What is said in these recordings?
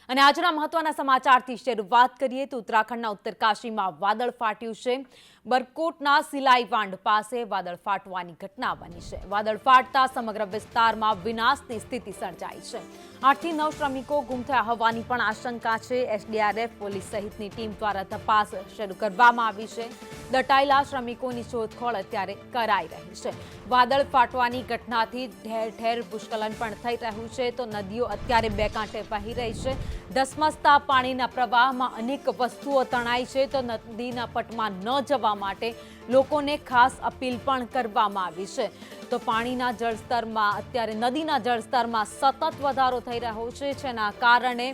અને આજના મહત્વના સમાચારથી શરૂઆત કરીએ તો ઉત્તરાખંડના ઉત્તરકાશીમાં વાદળ ફાટ્યું છે। બરકોટના સિલાઈવાંડ પાસે વાદળ ફાટવાની ઘટના બની છે। વાદળ ફાટતા સમગ્ર વિસ્તારમાં વિનાશની સ્થિતિ સર્જાઈ છે। 8 થી 9 શ્રમિકો ગુમ થયા હોવાની પણ આશંકા છે। એસડીઆરએફ પોલીસ સહિતની ટીમ દ્વારા તપાસ શરૂ કરવામાં આવી છે। દટાયેલા શ્રમિકોની શોધખોળ અત્યારે કરાઈ રહી છે। વાદળ ફાટવાની ઘટનાથી ઠેર ઠેર ભૂસ્ખલન પણ થઈ રહ્યું છે તો નદીઓ અત્યારે બે કાંઠે વહી રહી છે। ધસમસતા પાણીના પ્રવાહમાં અનેક વસ્તુઓ તણાઈ છે તો નદીના પટમાં ન જવા માટે લોકોને ખાસ અપીલ પણ કરવામાં આવી છે। તો પાણીના જળસ્તરમાં અત્યારે નદીના જળસ્તરમાં સતત વધારો થઈ રહ્યો છે જેના કારણે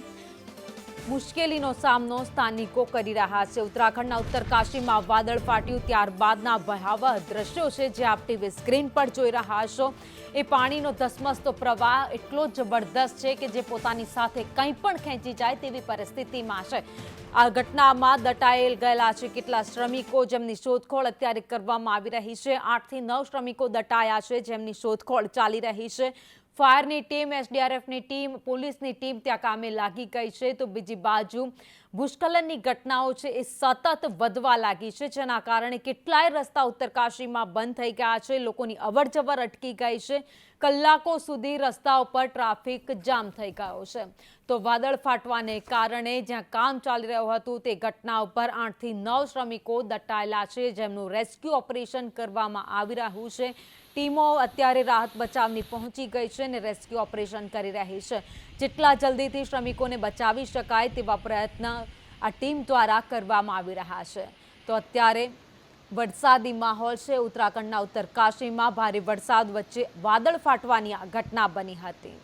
મુશ્કેલીનો સામનો સ્થાનિકો કરી રહ્યા છે। ઉત્તરાખંડના ઉત્તરકાશીમાં વાદળ ફાટ્યું ત્યારબાદના ભયાવહ દ્રશ્યો છે જે આપ ટીવી સ્ક્રીન પર જોઈ રહ્યા છો। એ પાણીનો ધસમસતો પ્રવાહ એટલો જબરદસ્ત છે કે જે પોતાની સાથે કંઈ પણ ખેંચી જાય તેવી પરિસ્થિતિમાં છે। આ ઘટનામાં દટાયેલ ગયેલા છે કેટલા શ્રમિકો જેમની શોધખોળ અત્યારે કરવામાં આવી રહી છે। 8 થી 9 શ્રમિકો દટાયા છે જેમની શોધખોળ ચાલી રહી છે। ફાયરની ટીમ, એસડીઆરએફની ટીમ, પોલીસની ટીમ ત્યાં કામે લાગી ગઈ છે તો બીજી બાજુ ભૂસ્ખલનની ઘટનાઓ છે એ સતત વધવા લાગી છે જેના કારણે કેટલાય રસ્તા ઉત્તરકાશીમાં બંધ થઈ ગયા છે। લોકોની અવરજવર અટકી ગઈ છે। કલાકો સુધી રસ્તાઓ પર ટ્રાફિક જામ થઈ ગયો છે। તો વાદળ ફાટવાને કારણે જ્યાં કામ ચાલી રહ્યું હતું તે ઘટના ઉપર 8 થી 9 શ્રમિકો દટાયેલા છે જેમનું રેસ્ક્યુ ઓપરેશન કરવામાં આવી રહ્યું છે। ટીમો અત્યારે રાહત બચાવની પહોંચી ગઈ છે અને રેસ્ક્યુ ઓપરેશન કરી રહી છે। જેટલા જલ્દીથી શ્રમિકોને બચાવી શકાય તેવા પ્રયત્ન આ ટીમ દ્વારા કરવામાં આવી રહ્યા છે। તો અત્યારે વરસાદી માહોલ છે। ઉત્તરાખંડના ઉત્તરકાશીમાં ભારે વરસાદ વચ્ચે વાદળ ફાટવાની આ ઘટના બની હતી।